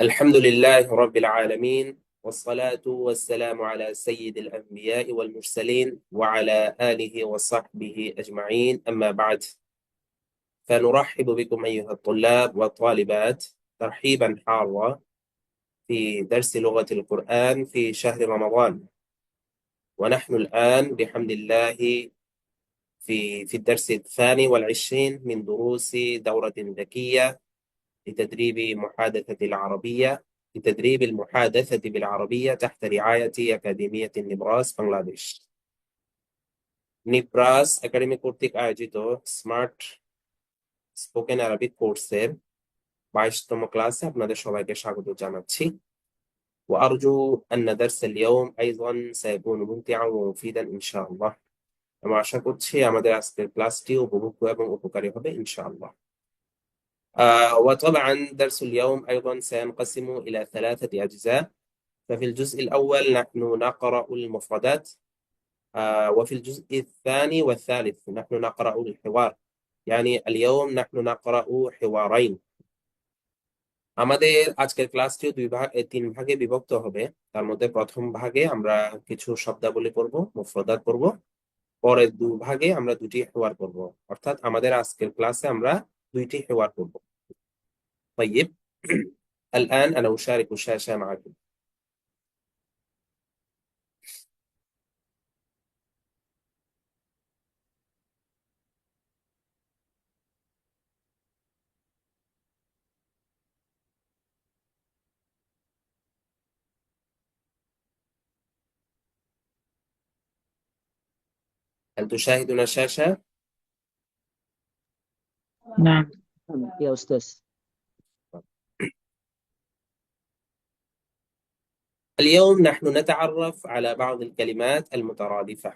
الحمد لله رب العالمين والصلاة والسلام على سيد الأنبياء والمرسلين وعلى آله وصحبه أجمعين، أما بعد. فنرحب بكم أيها الطلاب والطالبات ترحيبا حارا في درس لغة القرآن في شهر رمضان. ونحن الآن بحمد الله في الدرس 22 من دروس دورة ذكية لتدريب محادثة العربية لتدريب المحادثة بالعربية تحت رعاية أكاديمية نبراس Bangladesh. Nibras academy কর্তৃক আয়োজিত smart spoken Arabic কোর্সের 22তম ক্লাসে আপনাদের সবাইকে স্বাগত জানাচ্ছি। وأرجو أن درس اليوم أيضا سيكون ممتعا ومفيدا إن شاء الله। আমি আশা করছি আমাদের আজকের ক্লাসটি উপভোগ্য এবং উপকারী হবে ইনশাআল্লাহ। وطبعا درس اليوم أيضا سينقسم إلى 3 أجزاء. ففي الجزء الأول نحن نقرأ المفردات، وفي الجزء الثاني والثالث نحن نقرأ الحوار، يعني اليوم نحن نقرأ حوارين. আমাদের আজকের ক্লাসটিও তিন ভাগে বিভক্ত হবে। তার মধ্যে প্রথম ভাগে আমরা কিছু শব্দাবলী পড়ব, মুফরদাত পড়ব। পরের ভাগে আমরা দুটি হেওয়ার পড়ব। অর্থাৎ আমাদের আজকের ক্লাসে আমরা দুইটি হেওয়ার পড়ব। طيب الآن أنا أشارك الشاشة معكم. هل تشاهدون الشاشة؟ نعم يا أستاذ. اليوم نحن نتعرف على بعض الكلمات المترادفة.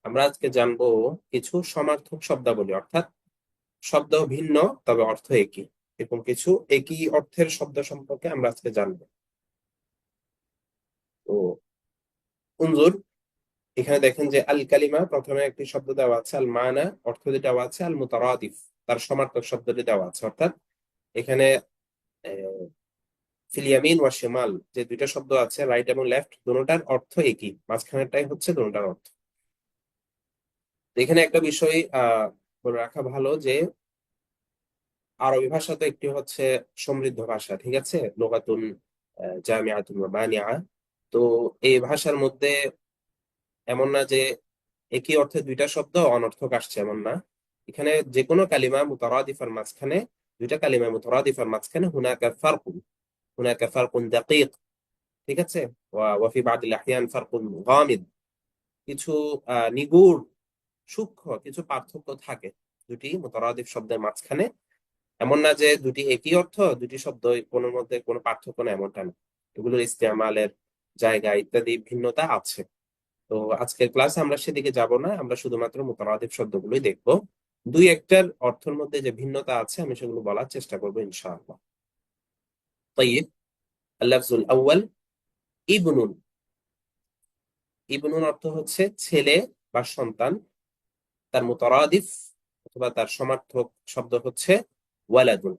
আমরা আজকে জানবো কিছু সমার্থক শব্দাবলী, অর্থাৎ শব্দ ভিন্ন তবে অর্থ একই, এরকম কিছু একই অর্থের শব্দ সম্পর্কে আমরা আজকে জানবো। তো উনজুর, এখানে দেখেন যে আল কালিমা প্রথমে একটি শব্দ দেওয়া আছে, আল মানা অর্থ দেওয়া আছে, আল মুতারাদিফ তার সমার্থক শব্দটি দেওয়া আছে। অর্থাৎ এখানে ফিল ইয়ামিন ওয়া শিমাল যে দুইটা শব্দ আছে, রাইট এবং লেফট, দুটোটার অর্থ একই, মাঝখানেরটাই হচ্ছে দুটোটার অর্থ। এখানে একটা বিষয় বলে রাখা ভালো যে আরবি ভাষা তো একটি হচ্ছে সমৃদ্ধ ভাষা, ঠিক আছে, লুগাতুন জামিআতুন ওয়া মানিআ। তো এই ভাষার মধ্যে এমন না যে একই অর্থে দুইটা শব্দ অনর্থক আসছে, এমন না। এখানে যে কোনো কালিমা মুতারাদিফার মাঝখানে, দুইটা কালিমা মুতারাদিফার মাঝখানে হুনাকা ফারকুন দাকিক, ঠিক আছে, ওয়া ফি বাদিল আহইয়ান ফারকুন গামিদ, কিছু নিগুড় সূক্ষ্ম কিছু পার্থক্য থাকে দুটি মুতারাদিফ শব্দের মাঝখানে। এমন না যে দুটি একই অর্থ, দুটি শব্দ কোনোর মধ্যে কোনো পার্থক্য না, এমনটা না। এগুলোর ইস্তেমালের জায়গা ইত্যাদি ভিন্নতা আছে। তো আজকের ক্লাসে আমরা সেদিকে যাব না, আমরা শুধুমাত্র মুতারাদিফ শব্দগুলোই দেখব। দুই একটার অর্থের মধ্যে যে ভিন্নতা আছে আমি সেগুলো বলার চেষ্টা করবো ইনশাআল্লাহ। তাইয়্যিব, আল-লাফজুল আউয়াল ইবনুন। ইবনুন অর্থ হচ্ছে ছেলে বা সন্তান। তার মুতারাদিফ অথবা তার সমার্থক শব্দ হচ্ছে ওয়ালাদুন,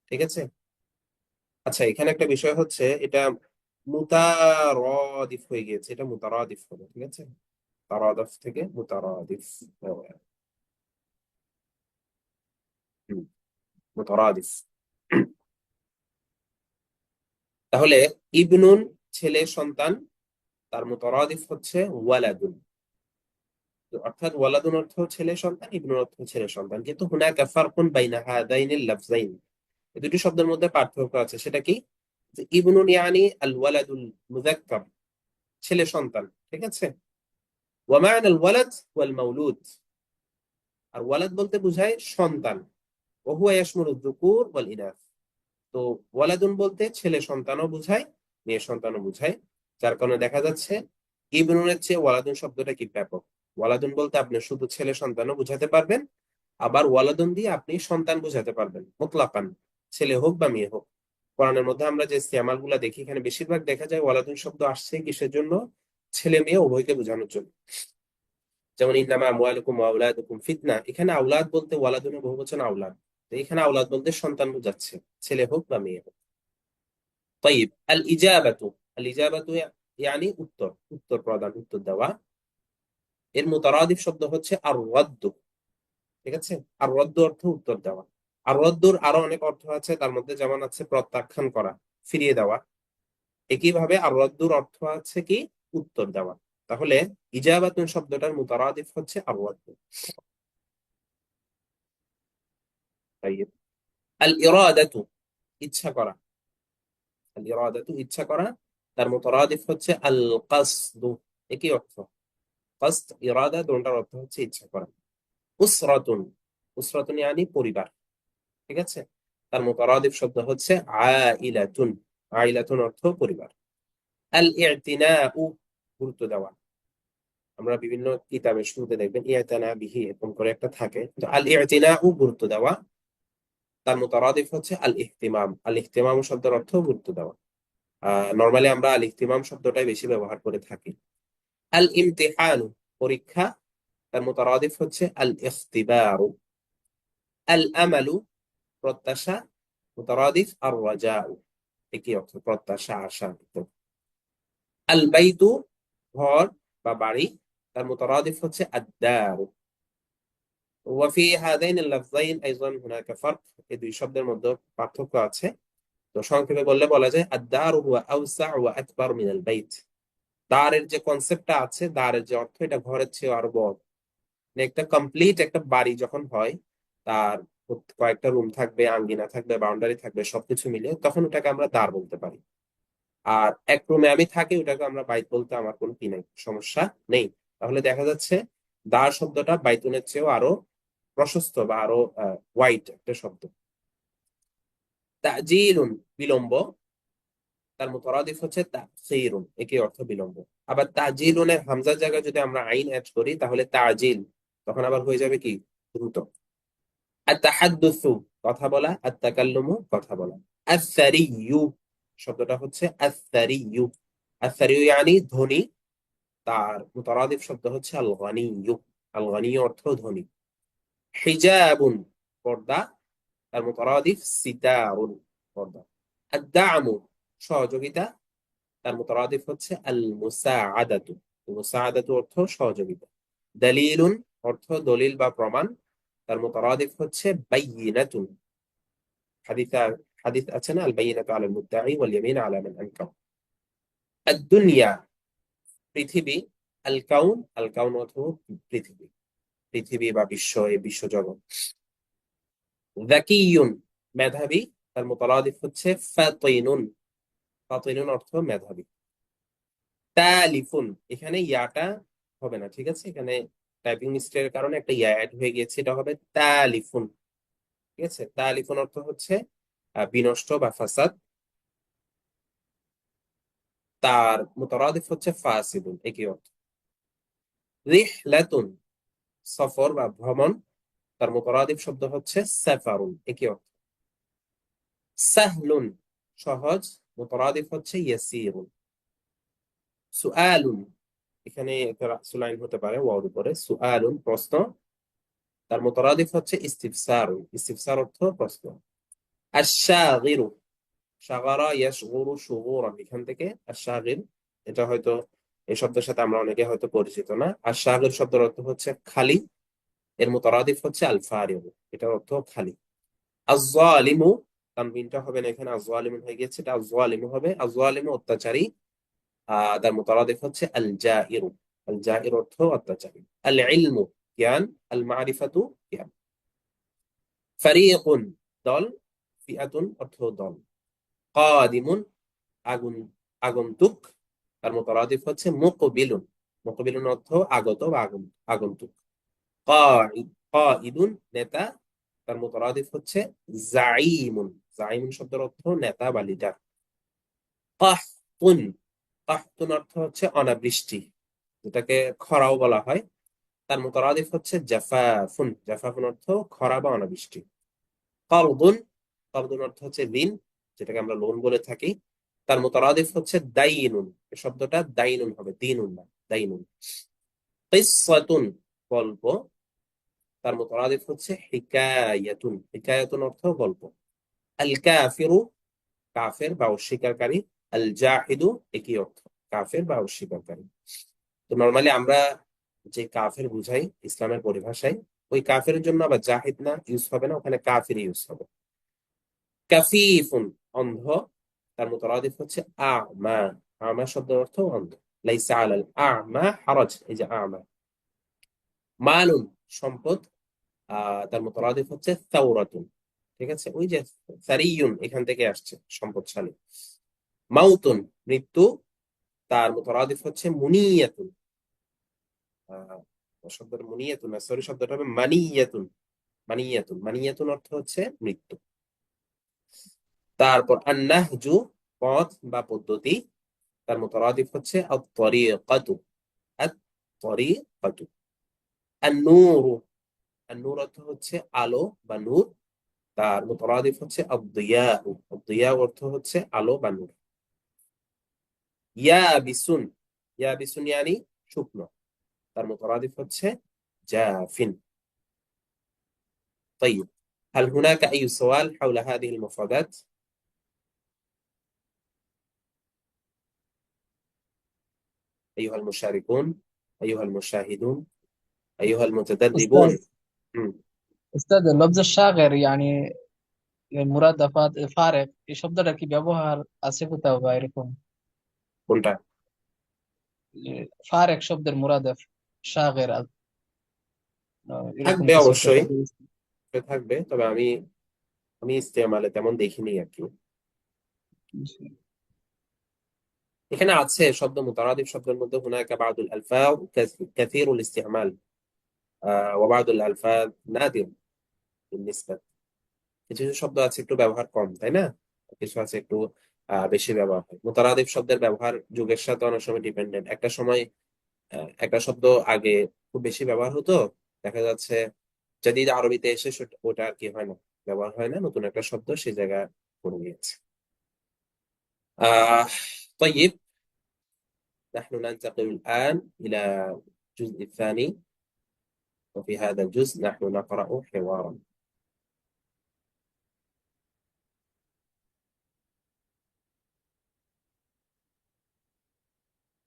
ঠিক আছে। আচ্ছা, এখানে একটা বিষয় হচ্ছে এটা মুতারাদিফ হয়ে গিয়েছে, এটা মুতারাদিফ হবে, ঠিক আছে, তারাদাফ থেকে মুতারাদিফ, মুতারাদিফ। তাহলে ইবনুন ছেলে সন্তান, তার মুতারাদিফ হচ্ছে ওয়ালাদুন। অর্থাৎ ওয়ালাদুন অর্থ ছেলে সন্তান, ইবনুন অর্থ ছেলে সন্তান। কিন্তু হুনাকা ফারকুন বাইনা হাদাইনিল লাফজাইন, এই দুটি শব্দের মধ্যে পার্থক্য আছে। সেটা কি? যে ইবনুন ইয়ানি আল ওয়ালাদুল মুযাক্কার, ছেলে সন্তান, ঠিক আছে। ওয়া মা'না আল ওয়ালাদ ওয়াল মাউলুদ, আর ওয়ালাদ বলতে বোঝায় সন্তান। ওয়া হুয়া ইয়াশমুলু যুকুর ওয়াল ইনাস। তো ওয়ালাদুন বলতে ছেলে সন্তানও বোঝায়, মেয়ে সন্তানও বোঝায়। যার কারণে দেখা যাচ্ছে ইবনুনের চেয়ে ওয়ালাদুন শব্দটা কি ব্যাপক। ওয়ালাদুন বলতে আপনি শুধু ছেলে সন্তানও বুঝাতে পারবেন, আবার ওয়ালাদুন দিয়ে আপনি সন্তান বুঝাতে পারবেন মুতলাকান, ছেলে হোক বা মেয়ে হোক। কোরআনের মধ্যে আমরা যে ইস্তেমাল গুলা দেখি, এখানে বেশিরভাগ দেখা যায় ওয়ালাদুন শব্দ আসছে কিসের জন্য? ছেলে মেয়ে উভয়কে বোঝানোর জন্য। যেমন ইন্নামা আমওয়ালুকুম ওয়া আওলাদুকুম ফিতনা, এখানে আওলাদ বলতে ওয়ালাদুনের বহুবচন আওলাদ, তো এখানে আওলাদ বলতে সন্তান বোঝাচ্ছে, ছেলে হোক বা মেয়ে হোক। طيب الإجابة الإجابة يعني উত্তর প্রদান, উত্তর দেওয়া। এর মুতারাদিফ শব্দ হচ্ছে আর রদ্দ। ঠিক আছে, আর রদ্দ অর্থ উত্তর দেওয়া। আর রদ্দুর আরো অনেক অর্থ আছে, তার মধ্যে যেমন আছে প্রত্যাখ্যান করা, ফিরিয়ে দেওয়া। একইভাবে আর রদ্দুর অর্থ আছে কি, উত্তর দেওয়া। তাহলে ইজাবাতুন শব্দটার মুতারাদিফ হচ্ছে আর রদ্দ। তাইব আল ইরাদাতু ইচ্ছা করা, আল ইরাদাতু ইচ্ছা করা, তার মুতারাদিফ হচ্ছে আল কাসদু। একই অর্থ, কাসদ ইরাদা দুটোর অর্থ হচ্ছে ইচ্ছা করা। উসরাতুন, উসরাতুন ইয়ানি পরিবার। ঠিক আছে, তার মুতারাদিফ শব্দ হচ্ছে আইলাতুন। আইলাতুন অর্থ পরিবার। আল ইতিনাউ গুরুত্ব দেওয়া। আমরা বিভিন্ন কিতাবের শুরুতে দেখবেন ইয়তানা বিহি এরকম করে একটা থাকে, তো আল ইতিনাউ গুরুত্ব দেওয়া, তার মুতারাদিফ হচ্ছে আল ইহতিমাম। আল ইহতিমাম শব্দের অর্থ গুরুত্ব দেওয়া। নরমালি আমরা আল ইহতিমাম শব্দটাই বেশি ব্যবহার করে থাকি। আল ইমতিহানু পরীক্ষা, তার মুতারাদিফ হচ্ছে আল ইখতিবারু। আল আমালু প্রত্যাশা, মুতারাদিফ আর রাজাউ। একই অর্থ, প্রত্যাশা, আশা। আল বাইতু ঘর বা বাড়ি, তার মুতারাদিফ হচ্ছে আদ-দারু। ওয়াফি হাদাইন আল-লাফযাইন আইযান হুনাকা ফারক, এই দুই শব্দের মধ্যে পার্থক্য আছে। তো সংক্ষেপে বললে বলা যায় আদ-দারু হুয়া আওসা ওয়া আকবার মিন আল-বাইত। দারের যে কনসেপ্টটা আছে, দারের যে অর্থ, এটা ঘরের চেয়ে আরো বড়। মানে একটা কমপ্লিট একটা বাড়ি যখন হয়, তার কয়েকটা রুম থাকবে, আঙ্গিনা থাকবে, বাউন্ডারি থাকবে, সবকিছু মিলে, তখন ওটাকে আমরা দার বলতে পারি। আর এক রুমে আমি থাকি, ওটাকে আমরা বাইত বলতে আমার কোনো কি নাই, সমস্যা নেই। তাহলে দেখা যাচ্ছে দার শব্দটা বাইতুনের চেয়েও আরো প্রশস্ত বা আরো ওয়াইড একটা শব্দ। তাজিলুন বিলম্ব, তার মুতারাদিফ হচ্ছে তাখিরুন। একই অর্থ বিলম্ব। আবার তাজিলুনের হামজার জায়গায় যদি আমরা আইন অ্যাড করি তাহলে তাজিল, তখন আবার হয়ে যাবে কি, দ্রুত। আত-তাহাদ্দুসু কথা বলা, আত-তাকাল্লুমু কথা বলা। আস-সারিয়্যু শব্দটা হচ্ছে আস-সারিয়্যু। আস-সারিয়্যু ইয়ানি ধনী, তার মুতারাদিফ শব্দ হচ্ছে আল গনিয়্যু। আল গনিয়্যু অর্থ ধনী। হিজাবুন পর্দা, তার মুতারাদিফ সিতারুন পর্দা। আদ-দা'মু সহযোগিতা, তার মুতারাদিফ হচ্ছে আল মুসাআদাতু। মুসাআদাতু অর্থ সহযোগিতা। দলিলুন অর্থ দলিল বা প্রমাণ, তার মুতারাদিফ হচ্ছে বাইয়িনাতুন। হাদিসা হাদিস আছে না, আল বাইয়িনাতু আলাল মুদ্দাঈ ওয়াল ইয়ামিন আলা মান আনকার। আদ-দুনিয়া পৃথিবী। আল কাউন, আল কাউন অর্থ পৃথিবী, পৃথিবী বা বিশ্ব, এই বিশ্বজগৎ। যাকিয়ুন মেধাবী, তার মুতারাদিফ হচ্ছে ফাতিনুন। ফাতিনুন অর্থ মেধাবী। তালিফুন, এখানে ইয়াটা হবে না, ঠিক আছে, এখানে টাইপিং মিস্টেকের কারণে একটা ইয়া অ্যাড হয়ে গিয়েছে, এটা হবে তালিফুন। ঠিক আছে, তালিফুন অর্থ হচ্ছে বিনষ্ট বা ফাসাদ। তার মুতারাদিফ হচ্ছে ফাসিদুন, একই অর্থ। রিহলাতুন সফর বা ভ্রমণ, তার মুতারাদিফ শব্দ হচ্ছে সাফারুন, একই অর্থ। সাহলুন সহজ, মুতারাদিফ হচ্ছে ইয়াসিরুন। সুআলুন, এখানে একটা সুলাইন হতে পারে ওয়াওর উপরে। সুআলুন প্রশ্ন, তার মুতারাদিফ হচ্ছে ইস্তিফসারুন। ইস্তিফসার অর্থ প্রশ্ন। আশ-শাগিরু শাগারা ইয়াশগুরু শুগুরান, এখান থেকে আশ-শাগির, এটা হয়তো এই শব্দের সাথে আমরা অনেকে হয়তো পরিচিত না। আশ-শাগির শব্দের অর্থ হচ্ছে খালি, এর মুতারাদিফ হচ্ছে আল ফারিগু, এটার অর্থ খালি। আয-যালিমু, তানবিনটা হবে না এখানে, আয-যালিমুন হয়ে গেছে, এটা আয-যালিমু হবে। আয-যালিমু অত্যাচারী, তার মুতারাদিফ হচ্ছে আল জাইরু। আল জাইর অর্থ অত্যাচারী। আল ইলমু জ্ঞান, আল মারিফাতু জ্ঞান। ফারিকুন দল, ফিআতুন অর্থ দল। কাদিমুন আগুন, আগন্তুক, তার মুতারাদিফ হচ্ছে মুকবিলুন। মুকবিলুন অর্থ আগত বা আগন্তুক। কাইদুন নেতা, তার মুতারাদিফ হচ্ছে জাইমুন। জাইমুন শব্দের অর্থ নেতা বা লিডার। কাহতুন, কাহতুন অর্থ হচ্ছে অনাবৃষ্টি, যেটাকে খরাও বলা হয়। তার মুতারাদিফ হচ্ছে জাফাফুন। জাফাফুন অর্থ খরা বা অনাবৃষ্টি। কারদুন, কারদুন অর্থ হচ্ছে ঋণ, যেটাকে আমরা লোন বলে থাকি। তার মুতারাদিফ হচ্ছে দাইনুন। এই শব্দটা দাইনুন হবে, দিনুন না, দাইনুন। কিসসাতুন গল্প, তার মুতারাদিফ হচ্ছে হিকায়াতুন। হিকায়াতুন অর্থ গল্প। আল কাফিরু কাফের বা অস্বীকারী, আল জাহিদু একই অর্থ, কাফের বা অস্বীকারী। তো নর্মালি আমরা যে কাফের বুঝাই ইসলামের পরিভাষায়, ওই কাফের জন্য আবার জাহিদ না ইউজ হবে না, ওখানে কাফির ইউজ হবে। কাফিফুন অন্ধ, তার মুতারাদিফ হচ্ছে আমা। আমা শব্দের অর্থ অন্ধ। লাইসা আলাল আমা হারাজ, এই যে আমা। মালুন সম্পদ, তার মুতারাদিফ হচ্ছে সাওরাতুন। ঠিক আছে, ওই যে সারিয়ুন এখান থেকে আসছে সম্পদশালী। মাউতুন মৃত্যু, তার মুতারাদিফ হচ্ছে মুনিয়াতুন। আহ শব্দটা মুনিয়াতুন না, সরি, শব্দটা হবে মানিয়াতুন। মানিয়াতুন, মানিয়াতুন অর্থ হচ্ছে মৃত্যু। তারপর আন্নাহজু পথ বা পদ্ধতি, তার মুতারাদিফ হচ্ছে আত-তরিকাতু। আত-তরিকাতু। আন-নূরু, আন-নূর অর্থ হচ্ছে আলো বা নূর, তার মুতারাদিফ হচ্ছে আদ-দিয়াউ। আদ-দিয়াউ অর্থ হচ্ছে আলো বা নূর। ইয়াবিসুন, ইয়াবিসুন ইয়ানি শুকনো, তার মুতারাদিফ হচ্ছে জাফিন। طيب، هل هناك أي سؤال حول هذه المفردات؟ أيها المشاركون، أيها المشاهدون، أيها أستاذ المتدربون. مم. أستاذ اللفظ الشاغر يعني মুরাদাফাত ফারেক এই শব্দটা কি ব্যবহার আছে কোথাও বা এরকম? কোনটা? যে ফারেক শব্দের মুরাদাফ শাগের এরকম থাকবে কিছু একটা অবশ্যই, শব্দ থাকবে, তবে আমি আমি ইস্তেমালে তেমন দেখিনি আর কি। এখানে আছে শব্দ মুতারাদিফ শব্দের মধ্যে হুনাকা বাদুল আলফাজ কাসীরুল ইস্তিমাল ওয়া বাদুল আলফাজ নাদির বিনিসবা। কিছু কিছু শব্দ আছে একটু ব্যবহার কম, তাই না? কিছু আছে একটু বেশি ব্যবহার হয়। মুতারাদিফ শব্দের ব্যবহার যুগের সাথে অনেক সময় ডিপেন্ডেন্ট। একটা সময় একটা শব্দ আগে খুব বেশি ব্যবহার হতো, দেখা যাচ্ছে জাদিদ আরবিতে এসে ওটা আর কি হয় না, ব্যবহার হয় না, নতুন একটা শব্দ সেই জায়গায় পড়ে গিয়েছে। আহ طيب، نحن ننتقل الآن إلى الجزء الثاني، وفي هذا الجزء نحن نقرأ حوارا.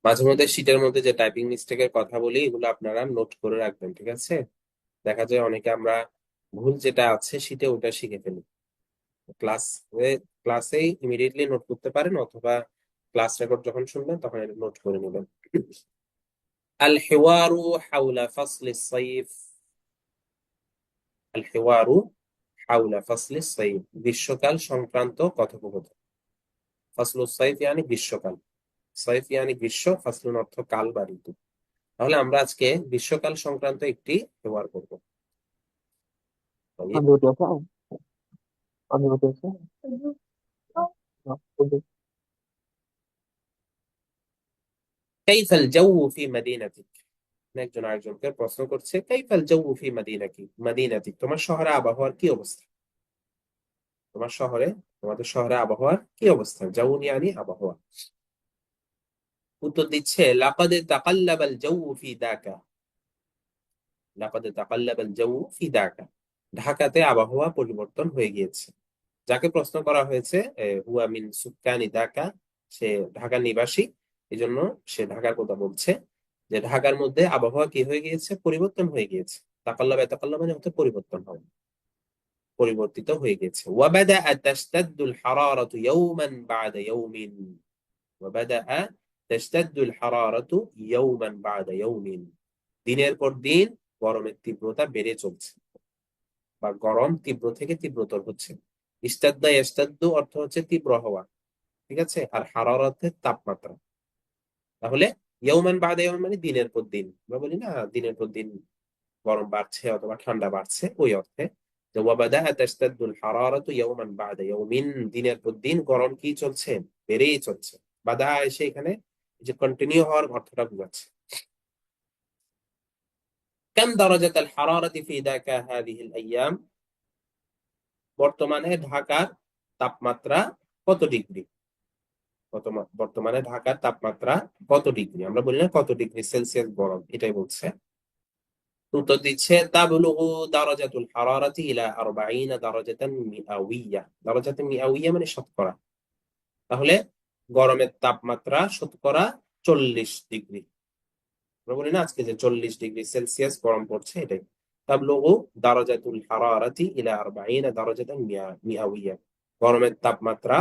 মাঝে মধ্যে শীটের মধ্যে যে টাইপিং মিস্টেকের কথা বলি, এগুলো আপনারা নোট করে রাখবেন, ঠিক আছে? দেখা যায় অনেকে আমরা ভুল যেটা আছে শীটে ওটা শিখে ফেলি। ক্লাস ক্লাসেই ইমিডিয়েটলি নোট করতে পারেন, অথবা ক্লাস রেকর্ড যখন শুনবেন তখন নোট করে নেবেন। আল হিওয়ারু হাওলা ফাসলিস সাইফ। আল হিওয়ারু হাওলা ফাসলিস সাইফ, গ্রীষ্মকাল সংক্রান্ত কথোপকথন। ফাসলুস সাইফ ইয়ানি গ্রীষ্মকাল, সাইফ ইয়ানি গ্রীষ্ম, ফাসলুন অর্থ কাল বা ঋতু। তাহলে আমরা আজকে গ্রীষ্মকাল সংক্রান্ত একটি ব্যবহার করব। عندي وثيقة عندي وثيقة কাইফাল জাউ ফি মাদিনাতিক। একজন আরেকজনকে প্রশ্ন করছে, কাইফাল জাউ ফি মাদিনাতিক, তোমার শহরে আবহাওয়ার কি অবস্থা? তোমার শহরে, তোমাদের শহরে আবহাওয়ার কি অবস্থা? জাউন ইয়ানি আবহাওয়া। উত্তর দিচ্ছে লাকাদ তাকাল্লাবাল জাউ ফি দাকা। লাকাদ তাকাল্লাবাল জাউ ফি দাকা, ঢাকাতে আবহাওয়া পরিবর্তন হয়ে গিয়েছে। যাকে প্রশ্ন করা হয়েছে হুয়া মিন সুকানি ঢাকা, সে ঢাকার নিবাসী, এই জন্য সে ঢাকার কথা বলছে, যে ঢাকার মধ্যে আবহাওয়া কি হয়ে গিয়েছে? পরিবর্তন হয়ে গিয়েছে। তাকাল্লাবা তাকাল্লাবা মানে হচ্ছে পরিবর্তন হয়, পরিবর্তিত হয়ে গেছে। ওয়াবাদা তাশতাদ্দুল হারারাতু ইয়াওমান বা'দা ইয়াওমিন। ওয়াবাদা তাশতাদ্দুল হারারাতু ইয়াওমান বা'দা ইয়াওমিন, দিনের পর দিন গরমের তীব্রতা বেড়ে চলছে, বা গরম তীব্র থেকে তীব্রতর হচ্ছে। ইস্তাদ্দা ইয়াস্তাদ্দু অর্থ হচ্ছে তীব্র হওয়া, ঠিক আছে, আর হারার অর্থে তাপমাত্রা। তাহলে ইয়াউমান বাদা ইয়াউমান মানে দিনের পর দিন, আমরা বলি না দিনের পর দিন গরম বাড়ছে অথবা ঠান্ডা বাড়ছে, ওই অর্থে। যে ওয়াবাদা তাশতাদ্দুল হারারাতু ইয়াউমান বাদা ইয়াউমিন, দিনের পর দিন গরম কি চলছে? বেড়েই চলছে। বাদা এসে এখানে যে কন্টিনিউ হওয়ার অর্থটা বোঝাচ্ছে। কাম দারাজাতাল হারারাতি ফি দাকা হাযিহিল আইয়াম, বর্তমানে ঢাকার তাপমাত্রা কত ডিগ্রি? বর্তমানে ঢাকার তাপমাত্রা কত ডিগ্রি? আমরা বলি না কত ডিগ্রি সেলসিয়াস গরম, এটাই বলছে। উত্তর দিচ্ছে তাবলুগু দারাজাতুল হারারাতি ইলা 40 দারাজাতান মিআউইয়া। দারাজাতান মিআউইয়া মানে শতকরা, তাহলে গরমের তাপমাত্রা শতকরা 40 ডিগ্রি। আমরা বলি না আজকে যে 40 ডিগ্রি সেলসিয়াস গরম পড়ছে, এটাই তাবলুগু দারাজাতুল হারারাতি ইলা 40 দারাজাতান মিআউইয়া। গরমের তাপমাত্রা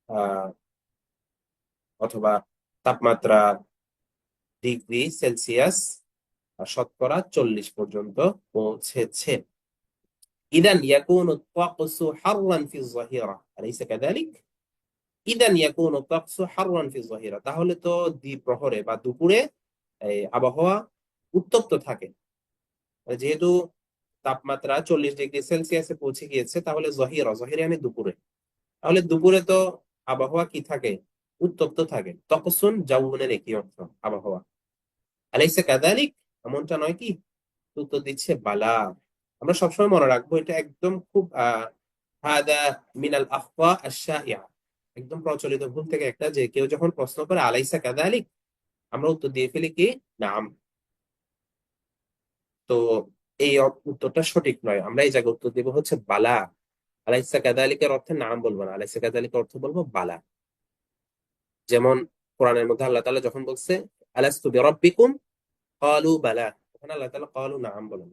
আহ অথবা তাপমাত্রা ডিগ্রি সেলসিয়াস শতকরা 40 পর্যন্ত পৌঁছেছে। ইদান ইয়াকুনু الطقس حرا في الظهيرة أليس كذلك؟ ইদান ইয়াকুনু الطقس حرا في الظهيرة, তাহলে তো দ্বিপ্রহরে বা দুপুরে এই আবহাওয়া উত্তপ্ত থাকে। যেহেতু তাপমাত্রা 40 ডিগ্রি সেলসিয়াসে পৌঁছে গিয়েছে, তাহলে জহিরা, জহিরা মানে দুপুরে, তাহলে দুপুরে তো আবহাওয়া কি থাকে? উত্তপ্ত থাকে। তকসুন জাউনের একই অর্থ আবহাওয়া। আলাইসা কাযালিক, এমনটা নয় কি? উত্তর দিচ্ছে বালা। আমরা সবসময় মনে রাখবো, এটা একদম খুব হাদা মিনাল আখতা আশ-শাইআ, একদম প্রচলিত ভুল থেকে একটা, যে কেউ যখন প্রশ্ন করে আলাইসা কাযালিক, আমরা উত্তর দিয়ে ফেলি কি নাম। তো এই উত্তরটা সঠিক নয়। আমরা এই জায়গায় উত্তর দিব হচ্ছে বালা। আলাইসা কাযালিকের অর্থে নাম বলবো না, আলাইসা কাযালিকের অর্থ বলবো বালা। যেমন কোরআনের মধ্যে আল্লাহ তাআলা যখন বলছে আলাস্তু বিরাব্বিকুম ক্বালু বালা, ওখানে আল্লাহ তাআলা ক্বালু নাম বলেন।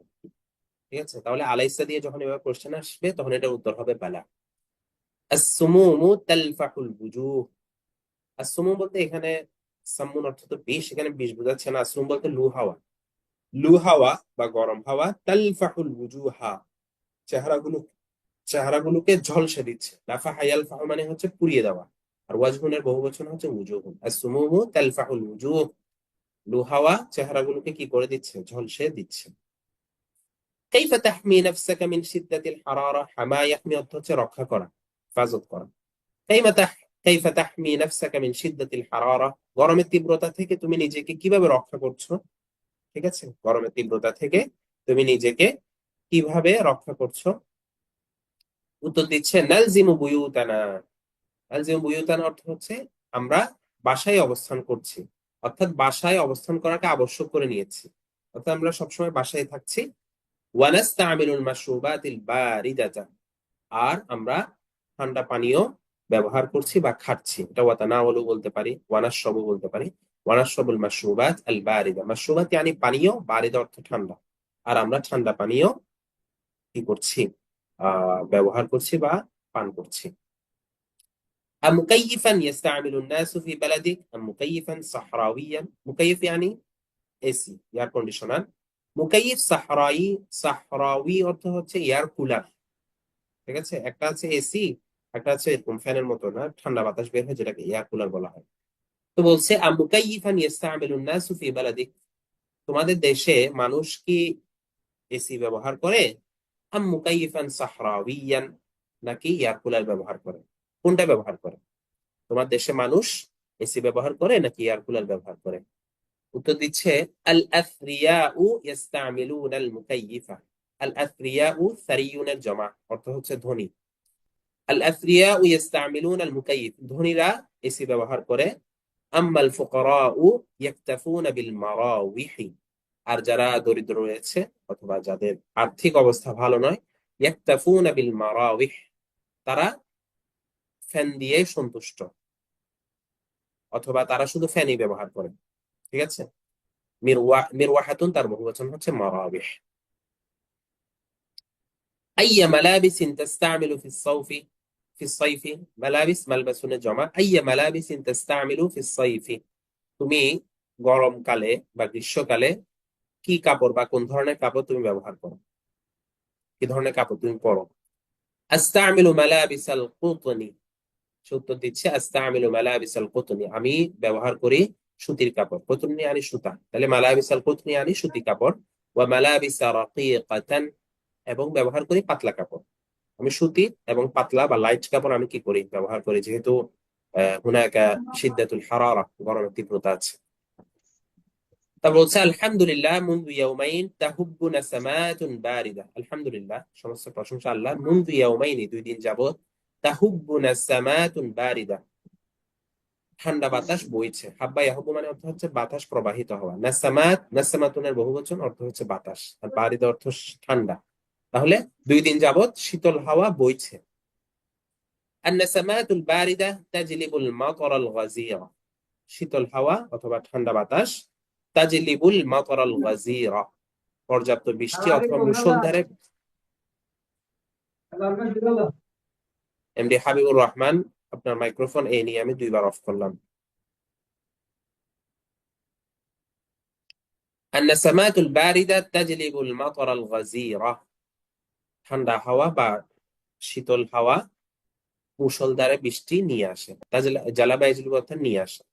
ঠিক আছে, তাহলে আলাইসা দিয়ে যখন এভাবে কোশ্চেন আসবে, তখন এটার উত্তর হবে বালা। আসসুমুমু তালফাহুল বুজুহ। আসসুমুম বলতে এখানে সামুন অর্থ তো বিষ, এখানে বিষ বোঝাচ্ছে না। আসসুম বলতে লু হাওয়া, লু হাওয়া বা গরম হাওয়া। তালফাহুল বুজুহা, চেহারাগুলো, চেহারাগুলোকে ঝলসে দিচ্ছে। লাফাহা ইয়ালফাহু মানে হচ্ছে পুড়িয়ে দেওয়া, আর ওয়াজহুনের বহুবচন হচ্ছে উজুহুন। আসসুমুমু তালফাহুল উজুহ, লু হাওয়া চেহারাগুলোকে কি করে দিচ্ছে? ঝলসে দিচ্ছে। কাইফা তাহমি নাফসাকা মিন শিদ্দাতিল হারারা, হামা ইয়াহমি অর্থ হচ্ছে রক্ষা করা, হেফাজত করা। কাইফা তাহ কাইফা তাহমি নাফসাকা মিন শিদ্দাতিল হারারা, গরমের তীব্রতা থেকে তুমি নিজেকে কিভাবে রক্ষা করছো? ঠিক আছে, গরমের তীব্রতা থেকে তুমি নিজেকে কিভাবে রক্ষা করছো? উত্তর দিচ্ছে নালজিমু বুয়ুতানা। নালজিমু বুয়ুতানা অর্থ হচ্ছে আমরা বাসায় অবস্থান করছি, অর্থাৎ বাসায় অবস্থান করাকে আবশ্যক করে নিয়েছি, অর্থাৎ আমরা সবসময় বাসায় থাকছি। ওয়ানাস্তামিলুল মাশরুবাতিল বারিদাতা, আর আমরা ঠান্ডা পানীয় ব্যবহার করছি বা খাচ্ছি। এটা ওয়াতানাওয়ালু বলতে পারি, ওয়ানাশরাবু বলতে পারি। ওয়ানাশরাবুল মাশরুবাত আল বারিদা, মাশরুবাত ইয়ানি পানীয়, বারিদা অর্থ ঠান্ডা, আর আমরা ঠান্ডা পানীয় কি করছি? ব্যবহার করছি বা পান করছি। أمكيفا يستعمل الناس في بلدك أم مكيفا صحراويا؟ مكيف يعني এসি, এয়ার কন্ডিশনার। মুকাইফ সাহরাই, সাহরাওয়ি অর্থ হচ্ছে এয়ার কুলার। ঠিক আছে, একটা আছে এসি, একটা আছে এরকম ফ্যানের মতো না, ঠান্ডা বাতাস বের হয়, যেটাকে এয়ার কুলার বলা হয়। তো বলছে মুকাইফান ইস্তামিলুন নাসু ফি বালাদিক, তোমাদের দেশে মানুষ কি এসি ব্যবহার করে? মুকাইফান সাহরাওয়িয়ান, নাকি এয়ার কুলার ব্যবহার করে? কোনটা ব্যবহার করে? তোমার দেশে মানুষ এসি ব্যবহার করে নাকি এয়ার কুলার ব্যবহার করে? উত্তর দিচ্ছে আল আথরিয়াউ ইস্তামিলুনা আল মুকাইফা। আল আথরিয়াউ সারিয়ুনের জমা, অর্থ হচ্ছে ধনী। আল আথরিয়াউ ইস্তামিলুনা আল মুকাইফ, ধনীরা এসি ব্যবহার করে। আম্মাল ফুকারাউ ইয়াকতাফুনা বিল মারাওইহি, আর যারা দরিদ্র রয়েছে অথবা যাদের আর্থিক অবস্থা ভালো নয়, ইয়াকতাফুনা বিল মারাওইহ, তারা ফ্যান দিয়ে সন্তুষ্ট, অথবা তারা শুধু ফ্যানই ব্যবহার করে। ঠিক আছে, মিরওয়াহাতুন তার বহুবচন হচ্ছে মারাওইহ। أي ملابس تستعمل في الصيف؟ في الصيف ملابس মালবাসুনের জমা। أي ملابس تستعمل في الصيف, তুমি গরমকালে বা গ্রীষ্মকালে কি কাপড় বা কোন ধরনের কাপড় তুমি ব্যবহার করো? কি ধরনের কাপড় তুমি পরো? আস্তামিলু মালাবিসাল কুতনি, উত্তর দিচ্ছে আস্তামিলু মালাবিসাল কুতনি, আমি ব্যবহার করি সুতির কাপড়। কুতনি আনি সুতা, তাহলে মালাবিসাল কুতনি আনি সুতি কাপড়। ওয়া মালাবিসা রাকিকাতান, এবং ব্যবহার করি পাতলা কাপড়। আমি সুতি এবং পাতলা বা লাইট কাপড় আমি কি করি? ব্যবহার করি, যেহেতু হুনাকা শিদ্দাতুল হারারা, গরমের তীব্রতা আছে। তারপর বলছে আলহামদুলিল্লাহ মুনযু ইয়াউমাইন তাহুব্বু নাসামাতুন বারিদা, আলহামদুলিল্লাহ সমস্ত প্রশংসা আল্লাহ, মুনযু ইয়াউমাইন 2 দিন যাবত, তাহুব্বু নাসামাতুন বারিদা ঠান্ডা বাতাস বইছে। হাব্বা ইয়াহুব্বু মানে অর্থ হচ্ছে বাতাস প্রবাহিত হওয়া। নাসামাত, নাসামাতুনের বহুবচন অর্থ হচ্ছে বাতাস, আর বারিদা অর্থ ঠান্ডা। তাহলে 2 দিন যাবত শীতল হাওয়া বইছে। আন-নাসামাতুল বারিদা তাজলিবুল মাতারাল গাযীরা, শীতল হাওয়া অথবা ঠান্ডা বাতাস, তাজলিবুল মাতারাল গাযীরা, পর্যাপ্ত বৃষ্টি অথবা মুষলধারে। এমডি হাবিবুর রহমান, আপনার মাইক্রোফোন এই নিয়ে আমি 2বার অফ করলাম। আন-নাসামাতুল বারিদা তাজলিবুল মাতারাল গাযীরা, ঠান্ডা হাওয়া বা শীতল হাওয়া মুষলধারে বৃষ্টি নিয়ে আসে। জালাবা ইয়াজলিবু অর্থাৎ নিয়ে আসে,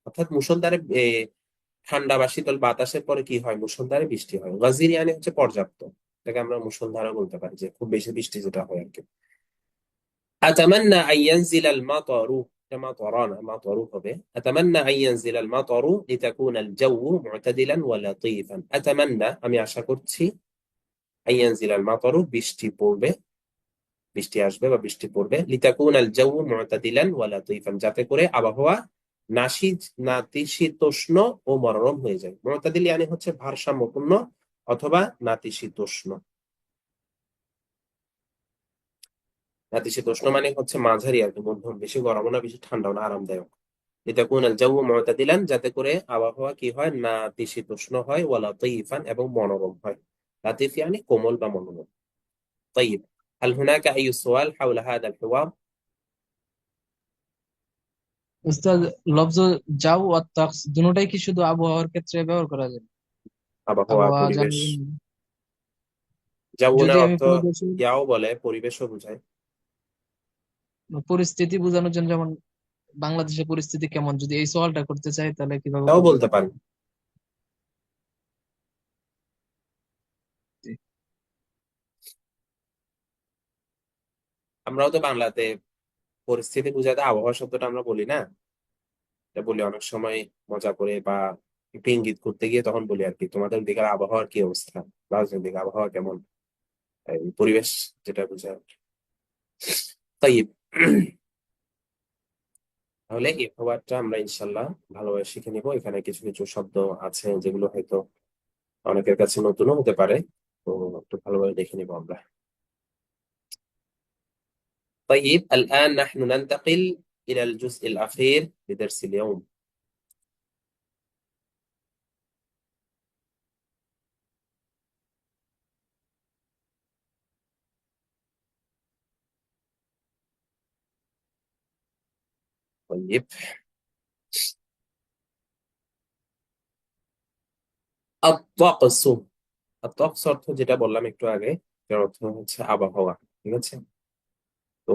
অর্থাৎ মুষলধারে ঠান্ডা বা শীতল বাতাসের পরে কি হয়, মুষলধারে বৃষ্টি হয়। গাজির মানে হচ্ছে পর্যাপ্ত, এটাকে আমরা মুষলধারা বলতে পারি, যে খুব বেশি বৃষ্টি যেটা হয় আর কি। আতামান্না আইয়ানজিলাল মাতারু, এটা মাতারা না, মাতারু হবে। আতামান্না আইয়ানজিলাল মাতারু লিতাকুনাল জাওউ মু'তাদিলান ওয়া লাতীফান। আতামান্না, আমি আশা করছি, আইয়ানজিলাল মাতারু, বৃষ্টি পড়বে, বৃষ্টি আসবে বা বৃষ্টি পড়বে, লিতাকুনাল জাওউ মু'তাদিলান ওয়া লাতীফান, যাতে করে আবহাওয়া নাতিশীতোষ্ণ ও মনোরম হয়ে যায়। মু'তাদিল মানে হচ্ছে ভারসাম্যপূর্ণ অথবা নাতিশীতোষ্ণ। নাতিশীতোষ্ণ মানে হচ্ছে মাঝারি আর কি, মধ্যম, বেশি গরমও না বেশি ঠান্ডাও না, আরামদায়ক। লিতাকুনাল জাওউ মু'তাদিলান, যাতে করে আবহাওয়া কি হয়, নাতিশীতোষ্ণ হয়, ওয়া লাতীফান, এবং মনোরম হয়। লাতিফ মানে কোমল বা মনোরম। طيب، هل هناك أي سؤال حول هذا الحوار؟ উস্তাদ, লফজ জাউ আর তাকস দুটোটাই কি শুধু আবহাওয়ার ক্ষেত্রে ব্যবহার করা যায়? আবহাওয়া, আবহাওয়া পরিবেশ। জানার জন্য? যদি জাউনের আমি অর্থ কোনো দেশের ইয়াও বলে, পরিবেশও বোঝায়। পরিস্থিতি বোঝানোর জন্য, যেমন বাংলাদেশের পরিস্থিতি কেমন, যদি এই সওয়ালটা করতে চাই তাহলে কিভাবে তাও করবো? বলতে পারেন। জি। আমরাও তো বাংলাতে পরিস্থিতি বোঝাতে আবহাওয়া শব্দটা আমরা বলি না, এটা বলি অনেক সময় মজা করে বা একটু ইঙ্গিত করতে গিয়ে, তখন বলি আর কি, তোমাদের দিকের আবহাওয়ার কি অবস্থা, রাজনৈতিক আবহাওয়া কেমন, এই পরিবেশ যেটা বোঝায়। তাই তাহলে এই খাবারটা আমরা ইনশাল্লাহ ভালোভাবে শিখে নিব। এখানে কিছু কিছু শব্দ আছে যেগুলো হয়তো অনেকের কাছে নতুনও হতে পারে, তো একটু ভালোভাবে দেখে নিব আমরা। طيب، الآن نحن ننتقل إلى الجزء الأخير لدرس اليوم. طيب، الطقس। الطقس অর্থ যেটা বললাম একটু আগে, যার অর্থ হচ্ছে আবহাওয়া, ঠিক আছে? তো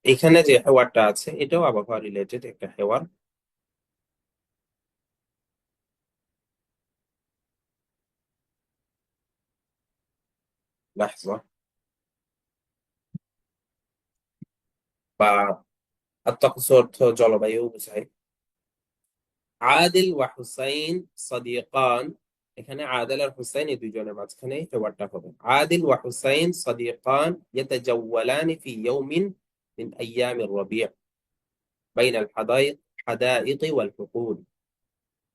এখানে যে হেওয়ারটা আছে এটাও আবহাওয়া রিলেটেড একটা হেওয়ার। লাহজা। বা الطقس অর্থ জলবায়ু বোঝায়। আদিল ওয়া হুসাইন সাদিকান, এখানে আদিল আর হুসাইন এই দুইজনের মাঝখানে হেওয়ারটা হবে। আদিল ওয়া হুসাইন সাদিকান ইয়াতাজাওয়ালানি ফি ইয়াউমিন মিন আইয়ামির রাবি' বাইনাল হাদাইক ওয়াল হুকুল।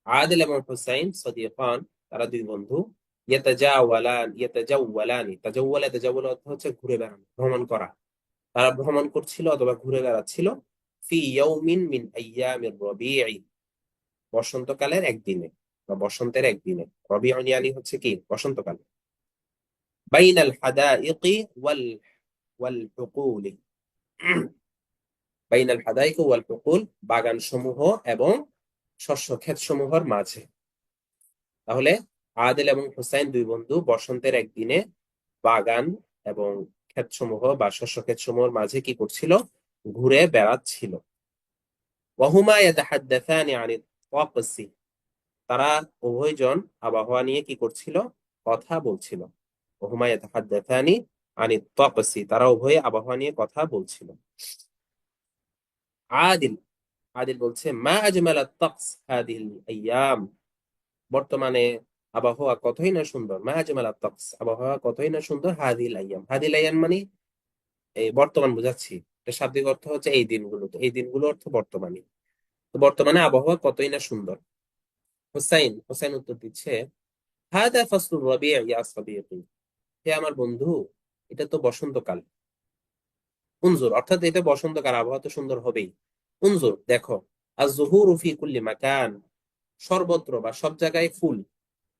আদিল এবং হুসাইন সাদিকান, তারা দুই বন্ধু। ইয়াতাজাওয়ালানি, তাজাওয়ালা অর্থ হচ্ছে ঘুরে বেড়ানো, ভ্রমণ করা। তারা ভ্রমণ করছিল অথবা ঘুরে বেড়াচ্ছিল। ফি ইয়াউমিন মিন আইয়ামির রাবি', বসন্তকালের একদিনে বা বসন্তের একদিনে। রবিউন ইয়ানি হচ্ছে কি, বসন্তকাল। বাইনাল হাদাইকি ওয়াল ওয়াল হুকুলি, বাইনাল হাদাইকি ওয়াল হুকুল, বাগান সমূহ এবং শস্য ক্ষেত সমূহের মাঝে। তাহলে আদিল এবং হুসাইন দুই বন্ধু বসন্তের একদিনে বাগান এবং ক্ষেত সমূহ বা শস্য ক্ষেত সমূহের মাঝে কি করছিল, ঘুরে বেড়াচ্ছিল। ওয়াহুমা ইয়াতাহাদ্দাসানি আনিত তাকসি, তারা উভয়জন আবহাওয়া নিয়ে কি করছিল, কথা বলছিল। ওহুমা ইয়াতাহাদ্দাসানি আনিত তাকসি, তারা উভয়ে আবহাওয়া নিয়ে কথা বলছিল। আদিল, আদিল বলছে, মা আজমালাত তাকস হাদিহিল আইয়াম, বর্তমানে আবহাওয়া কতই না সুন্দর। মা আজমালাত তাকস, আবহাওয়া কতই না সুন্দর। হাদিহিল আইয়াম, হাদিহিল আইয়াম মানে এই বর্তমান বোঝাচ্ছি, এটা শাব্দিক অর্থ হচ্ছে এই দিনগুলো, তো এই দিনগুলো অর্থ বর্তমানে। তো বর্তমানে আবহাওয়া কতই না সুন্দর। হুসাইন, হুসাইন উত্তর দিচ্ছে, হাদা ফাসলুর রাবি' ইয়া সাদিকি, হে আমার বন্ধু, এটা তো বসন্তকাল। উনজুর অর্থাৎ এটা বসন্তকাল, আবহাওয়া তো সুন্দর হবেই। উনজুর দেখো, আর জুহুরু ফি কুল্লি মাকান, সর্বত্র বা সব জায়গায় ফুল,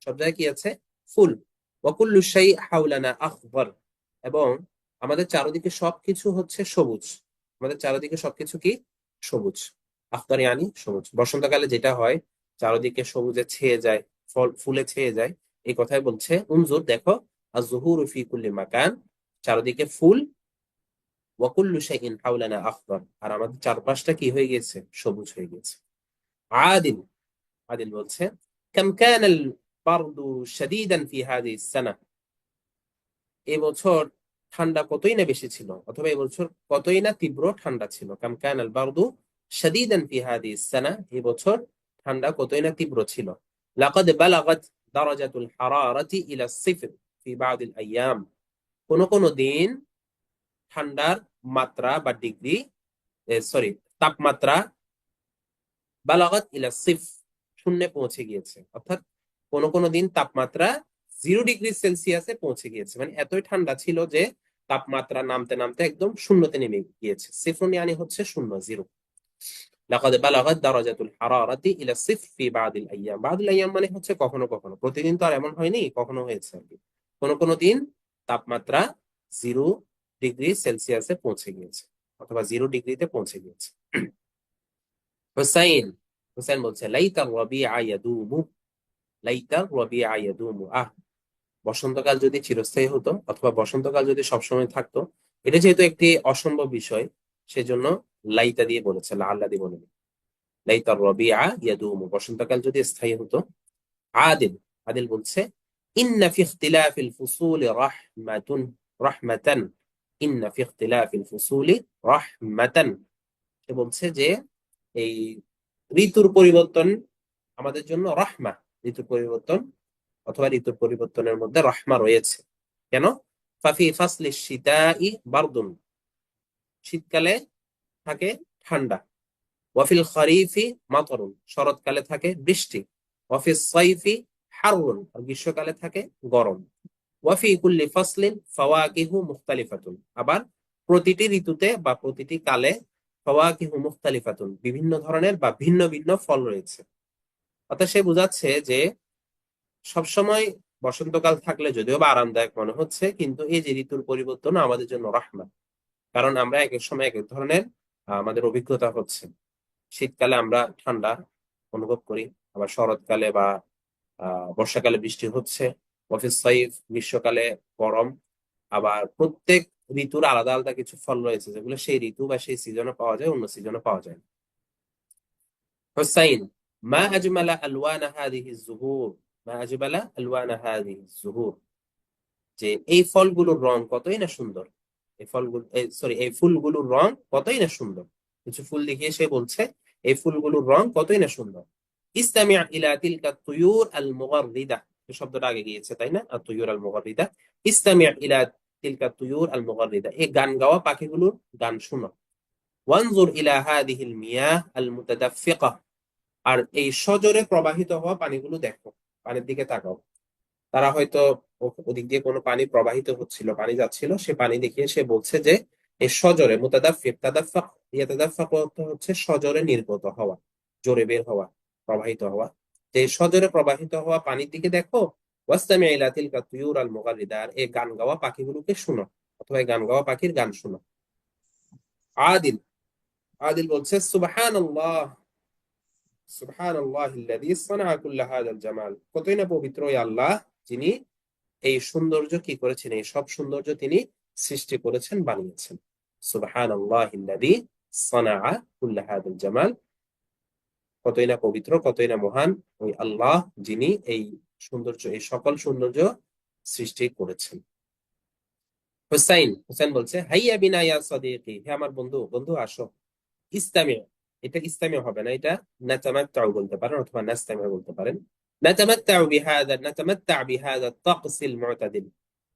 সব জায়গায় কি আছে? ফুল। ওয়াকুল্লু শাই হাওলানা আখবার, এবং আমাদের চারিদিকে সবকিছু হচ্ছে সবুজ। আমাদের চারিদিকে সবকিছু কি? সবুজ। আখতার ইয়ানি সবুজ। বসন্তকালে যেটা হয়, চারিদিকে সবুজে ছেয়ে যায়, ফল ফুলে ছেয়ে যায়, এই কথাই বলছে। উনজুর দেখো, আজ-জুহুরু ফি কুল্লি মাকান, চারিদিকে ফুল। ওয়াকুল্লু শাইইন হাওলানা আখবার, আর আমাদের চারপাশটা কি হয়ে গেছে? সবুজ হয়ে গেছে। আদিল, আদিল বলছে, কাম কানাল বারদু শাদীদান ফি হাযিহিস সানা, এবছর ঠান্ডা কতই না বেশি ছিল, অথবা এবছর কতই না তীব্র ঠান্ডা ছিল। কাম কানাল বারদু শাদীদান ফি হাযিহিস সানা, এবছর ঠান্ডা কতই না তীব্র ছিল। লাকাদ বালাগাত দারাজাতুল হারারাতি ইলা সিফর ফি বা'দিল আইয়াম, কোন কোন দিন ঠান্ডার মাত্রা বা ডিগ্রি, সরি, তাপমাত্রা বালাগাত ইলা সিফ, শূন্যে পৌঁছে গিয়েছে। অর্থাৎ কোন কোন দিন তাপমাত্রা 0 ডিগ্রি সেলসিয়াসে পৌঁছে গিয়েছে, মানে এতই ঠান্ডা ছিল যে তাপমাত্রা নামতে নামতে একদম শূন্যতে নেমে গিয়েছে। সিফরুন ইয়ানি হচ্ছে শূন্য, জিরো। লাকাদ বালাগাত দারাজাতুল হারারাতি ইলা সিফ ফি বা'দিল আইয়াম, বা'দিল আইয়াম মানে হচ্ছে কখনো কখনো, প্রতিদিন তো আর এমন হয়নি, কখনো হয়েছে আর কি। কোন কোন দিন তাপমাত্রা 0 ডিগ্রি সেলসিয়াসে পৌঁছে গিয়েছে, অথবা 0 ডিগ্রিতে পৌঁছে গিয়েছে। হুসাইন, হুসাইন বলছে, লাইতা রাবিআ ইয়াদুমু, লাইতা রাবিআ ইয়াদুমু, বসন্তকাল যদি চিরস্থায়ী হতো, অথবা বসন্তকাল যদি সবসময় থাকতো। এটা যেহেতু একটি অসম্ভব বিষয়, সেজন্য লাইতা দিয়ে বলেছে, লাআল্লা দিয়ে বলেনি। লাইতা রাবিআ ইয়াদুমু, বসন্তকাল যদি স্থায়ী হতো। আদিল, আদিল বলছে, ইন্না ফি ইখতিলাফিল ফুসুলি রাহমাতুন, রাহমাতান, ইন্না ফি ইখতিলাফিল ফুসুলি রাহমাতান। সে বলছে যে এই ঋতুর পরিবর্তন আমাদের জন্য রাহমা, ঋতুর পরিবর্তন অথবা ঋতুর পরিবর্তনের মধ্যে রহমা রয়েছে। কেন? ফাফি ফাসলি শীতাই বারদুন, শীতকালে থাকে ঠান্ডা। ওয়াফিল খরিফি মাতরুন, শরৎকালে থাকে বৃষ্টি। ওয়াফিস সাইফি হারুন, আর গ্রীষ্মকালে থাকে গরম। ওয়াফি কুল্লি ফাসলিন ফাওয়াকিহু মুখতালিফাতুন, আবার প্রতিটি ঋতুতে বা প্রতিটি কালে ফাওয়াকিহু মুখতালিফাতুন, বিভিন্ন ধরনের বা ভিন্ন ভিন্ন ফল রয়েছে। অর্থাৎ সে বোঝাচ্ছে যে সবসময় বসন্তকাল থাকলে যদিও বা আরামদায়ক মনে হচ্ছে, কিন্তু এই যে ঋতুর পরিবর্তন আমাদের জন্য রহমত। কারণ আমরা এক এক সময় এক এক ধরনের আমাদের অভিজ্ঞতা হচ্ছে। শীতকালে আমরা ঠান্ডা অনুভব করি, আবার শরৎকালে বা বর্ষাকালে বৃষ্টি হচ্ছে। অফিস সাইফ, গ্রীষ্মকালে গরম। আবার প্রত্যেক ঋতুর আলাদা আলাদা কিছু ফল রয়েছে, যেগুলো সেই ঋতু বা সেই সিজনে পাওয়া যায়, অন্য সিজনে পাওয়া যায় না। হুসাইন, মা আজমালা আলওয়ানা হাদিহিজ জুহুর, মা আজমালা আলওয়ানা হাদিহিজ জুহুর, যে এই ফলগুলোর রং কতই না সুন্দর, এই ফলগুলো, সরি, এই ফুলগুলোর রং কতই না সুন্দর। কিছু ফুল দেখিয়ে সে বলছে এই ফুলগুলোর রং কতই না সুন্দর। ইসতামি' ইলা তিলকা তুয়ুর আল মুগাররিদা, এই শব্দটা আগে গিয়েছে তাই না, আর তুয়ুর আল মুগাররিদা। ইসতামি' ইলা তিলকা তুয়ুর আল মুগাররিদা, এই গান গাওয়া পাখিগুলোর গান শুনো। ওয়ানজুর ইলা হাদিহিল মিয়াহ আল মুতাদাফফিকা, আর এই সজোরে প্রবাহিত হওয়া পানিগুলো দেখো, পানির দিকে তাকাও। তারা হয়তো ওদিক দিয়ে কোনো পানি প্রবাহিত হচ্ছিল, পানি যাচ্ছিল, সে পানি দেখিয়ে সে বলছে যে এই সজরে মুতাদাফফিক, তাদাফফাক, ইয়াতাদাফফাক অর্থ হচ্ছে সজরে নির্গত হওয়া, জোরে বের হওয়া, প্রবাহিত হওয়া। যে সজরে প্রবাহিত হওয়া পানির দিকে দেখো। ওয়াসতামি' ইলা তিলকা তুয়ুর আল মুগাররিদা, আর এই গান গাওয়া পাখিগুলোকে শুনো, অথবা এই গান গাওয়া পাখির গান শুনো। আদিল, আদিল বলছে, সুবহানাল্লাহ, সুবহানাল্লাহিল্লাযী সানাআ কুল্লা হাযাল জামাল, কতই না পবিত্র ওই আল্লাহ, যিনি এই সৌন্দর্য কি করেছেন, এই সব সৌন্দর্য তিনি সৃষ্টি করেছেন, বানিয়েছেন। সুবহানাল্লাহিল্লাযী সানাআ কুল্লা হাযাল জামাল, কতই না পবিত্র, কতই না মহান ওই আল্লাহ, যিনি এই সৌন্দর্য, এই সকল সৌন্দর্য সৃষ্টি করেছেন। হুসাইন, হুসাইন বলছে, হাইয়া বিনা ইয়া সাদিকি, হে আমার বন্ধু, বন্ধু আসো। ইসতামি', এটা ইসতামি' হবে না, এটা নাতামাত্তাউ বলতে পারেন, অথবা নাস্তামি' বলতে পারেন। নাতামাত্তাউ বিহাযা, নাতামাত্তা' বিহাযা তাকসিল মু'তাদিল,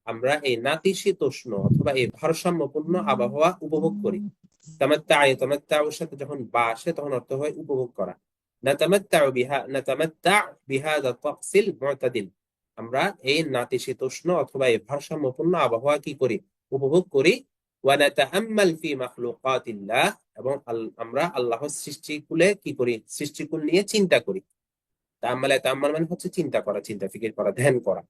আমরা এই নাতিশীতোষ্ণ অথবা এই ভারসাম্যপূর্ণ আবহাওয়া উপভোগ করি। তামাত্তা, তামাত্তাউর সাথে যখন বা আসে তখন অর্থ হয় উপভোগ করা। নাতামাত্তা' বিহাযা তাকসিল মু'তাদিল, আমরা এই নাতিশীতোষ্ণ অথবা এই ভারসাম্যপূর্ণ আবহাওয়া কি করি? উপভোগ করি। ওয়া নাতাআম্মাল ফি মাখলুকাতিল্লাহ, এবং আমরা আল্লাহর সৃষ্টিকুলে কি করি, সৃষ্টিকুল নিয়ে চিন্তা করি। তাআম্মাল তাআম্মাল মানে হচ্ছে চিন্তা করা, চিন্তা ফিকির করা, ধ্যান করা।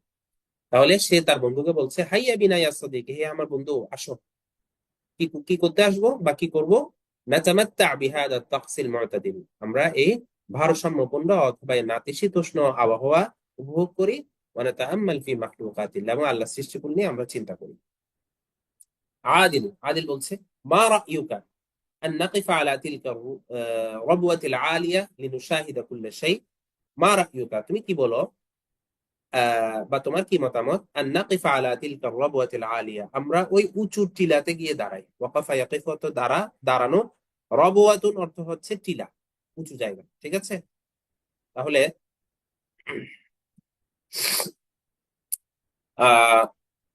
তাহলে সে তার বন্ধুকে বলছে, হাইয়া বিনা ইয়া সাদিক, হে আমার বন্ধু আসো। কি কি করতে আসবো বা কি করবো? নাতামাত্তা বিহাদা তাকসিল মুতাদিল, আমরা এই ভারসাম্যপূর্ণ অথবা এই নাতিশীতোষ্ণ আবহাওয়া উপভোগ করি। ওয়া নাতাআম্মাল ফি মাখলুকাতিল্লাহ, এবং আল্লাহ সৃষ্টিকুল নিয়ে আমরা চিন্তা করি। আদিল আদিল বলছে, মা রায়ুকা আন নাকিফা আলা তিলকা রাবওয়াতিল আলিয়া লিনুশাহিদা কুল্লা শাই। মা রায়ুকা, তুমি কি বলো, বা তোমার কি মতামত, আন নাকিফা আলা তিলকা রাবওয়াতিল আলিয়া, আমরা ওই উঁচু টিলাতে গিয়ে দাঁড়াই। ওয়াকাফা ইয়াকিফু অর্থ দাঁড়ানো, রবওয়াতুন অর্থ হচ্ছে টিলা, উঁচু জায়গা। ঠিক আছে, তাহলে আহ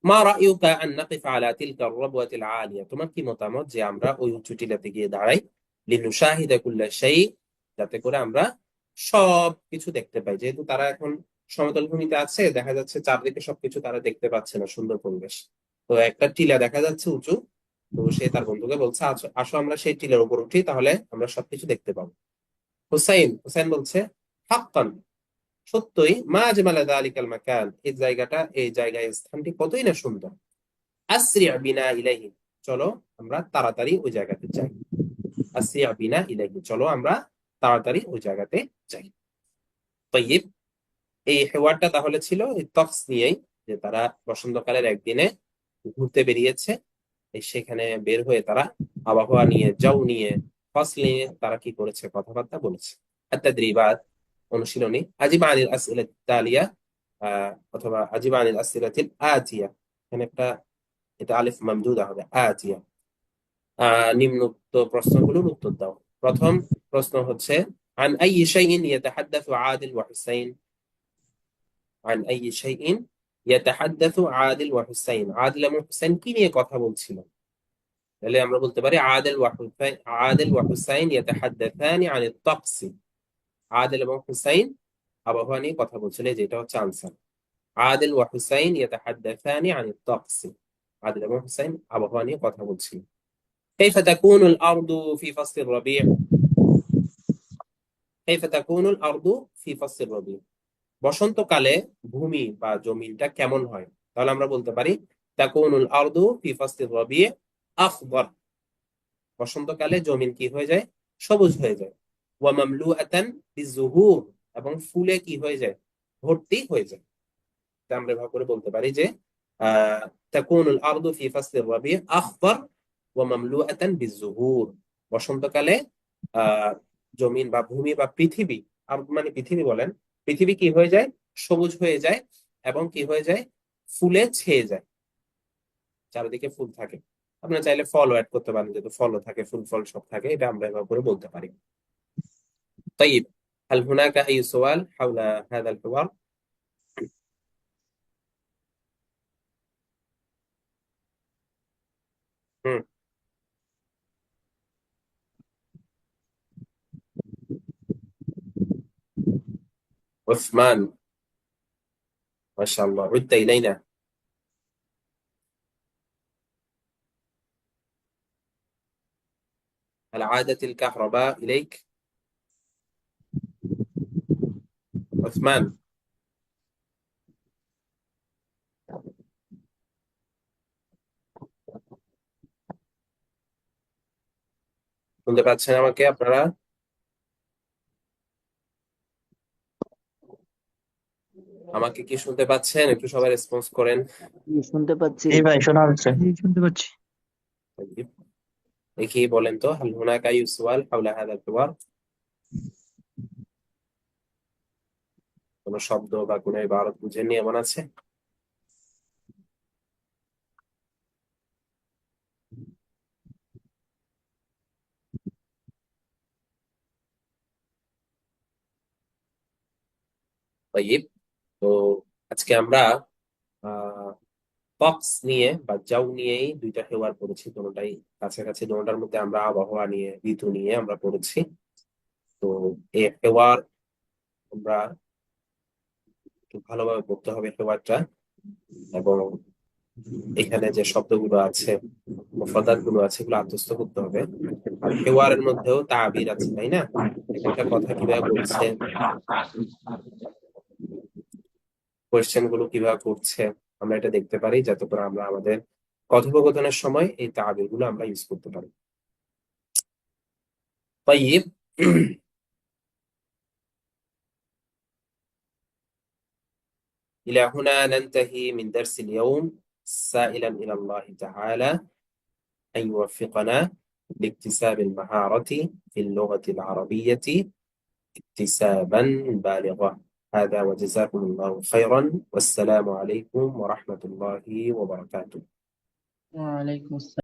মা রায়ুকা আন নাকিফা আলা তিলকা রাবওয়াতিল আলিয়া, তোমার কি মতামত যে আমরা ওই উঁচু টিলাতে গিয়ে দাঁড়াই, লিনুশাহিদা কুল্লা শাই, যাতে করে আমরা সব কিছু দেখতে পাই। যেহেতু তারা এখন সমতল ভূমিতে আছে, দেখা যাচ্ছে চারদিকে সবকিছু তারা দেখতে পাচ্ছে না, সুন্দর পরিবেশ। তো একটা টিলা দেখা যাচ্ছে উঁচু, তো সে তার বন্ধুকে বলছে, আসো আসো আমরা সেই টিলার উপর উঠি, তাহলে আমরা সবকিছু দেখতে পাবো। হুসাইন হুসাইন বলছে, হাক্কান, সত্যই, মা আজমালা যালিকাল মাকান, এই জায়গায় স্থানটি কতই না সুন্দর। আসরি বিনা ইলাইহি, চলো আমরা তাড়াতাড়ি ওই জায়গাতে যাই। আসরি বিনা ইলাইহি, চলো আমরা তাড়াতাড়ি ওই জায়গাতে যাই। তাইয়িব, এই হেওয়ারটা তাহলে ছিল এই তফস নিয়েই, যে তারা বসন্তকালের একদিনে ঘুরতে বেরিয়েছে। সেখানে বের হয়ে তারা আবহাওয়া নিয়ে, যাও নিয়ে, ফসল নিয়ে তারা কি করেছে, কথাবার্তা বলেছে। التدريبات, অনুশীলনী। আজিব আনিল আসইলাত তালিয়া, অথবা আজিব আনিল আসইলাতিল আতিয়া, এখানে একটা, এটা আলিফ মামদুদা হবে, আতিয়া। নিম্নোক্ত প্রশ্নগুলোর উত্তর দাও। প্রথম প্রশ্ন হচ্ছে, عن أي شيء يتحدث عادل وحسين؟ عن أي شيء يتحدث عادل وحسين, আদিল এবং হুসাইন কি নিয়ে কথা বলছিল? তাহলে আমরা বলতে পারি আদিল ওয়া হুসাইন ইয়াতাহাদ্দাসানি আনিত তাকসি, আদিল এবং হুসাইন আবহাওয়া নিয়ে কথা বলছিল, যেটা হচ্ছে আনসার। আদিল ওয়া হুসাইন ইয়াতাহাদ্দাসানি আনিত তাকসি, আদিল এবং হুসাইন আবহাওয়া নিয়ে কথা বলছিল। كيف تكون الأرض في فصل الربيع؟ كيف تكون الأرض في فصل الربيع, বসন্তকালে ভূমি বা জমিনটা কেমন হয়? তাহলে আমরা বলতে পারি, তাকুনুল আরদু ফি ফাসলির রবি' আখদার, বসন্তকালে জমিন কি হয়ে যায়, সবুজ হয়ে যায়। ওয়া মামলুআতান বিজুহুর, এবং ফুলে কি হয়ে যায়, ভর্তি হয়ে যায়। তা আমরা ভাগ করে বলতে পারি যে তাকুনুল আরদু ফি ফাসলির রবি' আখদার ওয়া মামলুআতান বিজুহুর, বসন্তকালে জমিন বা ভূমি বা পৃথিবী, মানে পৃথিবী বলেন, পৃথিবী কি হয়ে যায়, সবুজ হয়ে যায়, এবং কি হয়ে যায়, ফুলে ছেয়ে যায়, চারিদিকে ফুল থাকে। আপনারা চাইলে ফলও অ্যাড করতে পারেন, যেহেতু ফলও থাকে, ফুল ফল সব থাকে, এটা আমরা এভাবে করে বলতে পারি। طيب, هل هناك أي سؤال حول هذا الحوار؟ مم. عثمان، ما شاء الله عدت إلينا. هل عادت الكهرباء إليك عثمان؟ শুনতে পাচ্ছেন আমাকে আপনারা? আমাকে কি শুনতে পাচ্ছেন? একটু সবাই রেসপন্স করেন। শুনতে পাচ্ছি। এই ভাই শোনা যাচ্ছে। শুনতে পাচ্ছি। طيب, দেখি বলেন তো, هل هناك أي سؤال حول هذا الحوار? কোনো শব্দ বা কোনো ইবারত বুঝেননি এমন আছে? طيب, তো আজকে আমরা পক্স নিয়ে বা যাও নিয়েই দুইটা হেওয়ার পড়েছি, দুটোটাই কাছাকাছি, দুটোটার মধ্যে আমরা আবহাওয়া নিয়ে, ঋতু নিয়ে আমরা পড়েছি। তো এই হেওয়ার আমরা একটু ভালোভাবে পড়তে হবে হেওয়ারটা, এবং এখানে যে শব্দগুলো আছে, মুফরাদাত গুলো আছে, এগুলো আত্মস্থ করতে হবে। আর হেওয়ারের মধ্যেও তাবির আছে, তাই না? এক একটা কথা কিভাবে বলছে, কোয়েশ্চেন গুলো কিভাবে করছে, আমরা এটা দেখতে পারি, যাতে করে আমরা আমাদের কথোপকথনের সময় এই তাবির গুলো আমরা ইউজ করতে পারি। طيب إلى هنا ننتهي من درس اليوم، سائلا إلى الله تعالى أن يوفقنا لاكتساب المهارة في اللغة العربية اكتسابا بالغا. هذا وجزاكم الله خيرا، والسلام عليكم ورحمة الله وبركاته. ওয়ালাইকুম আসসালাম।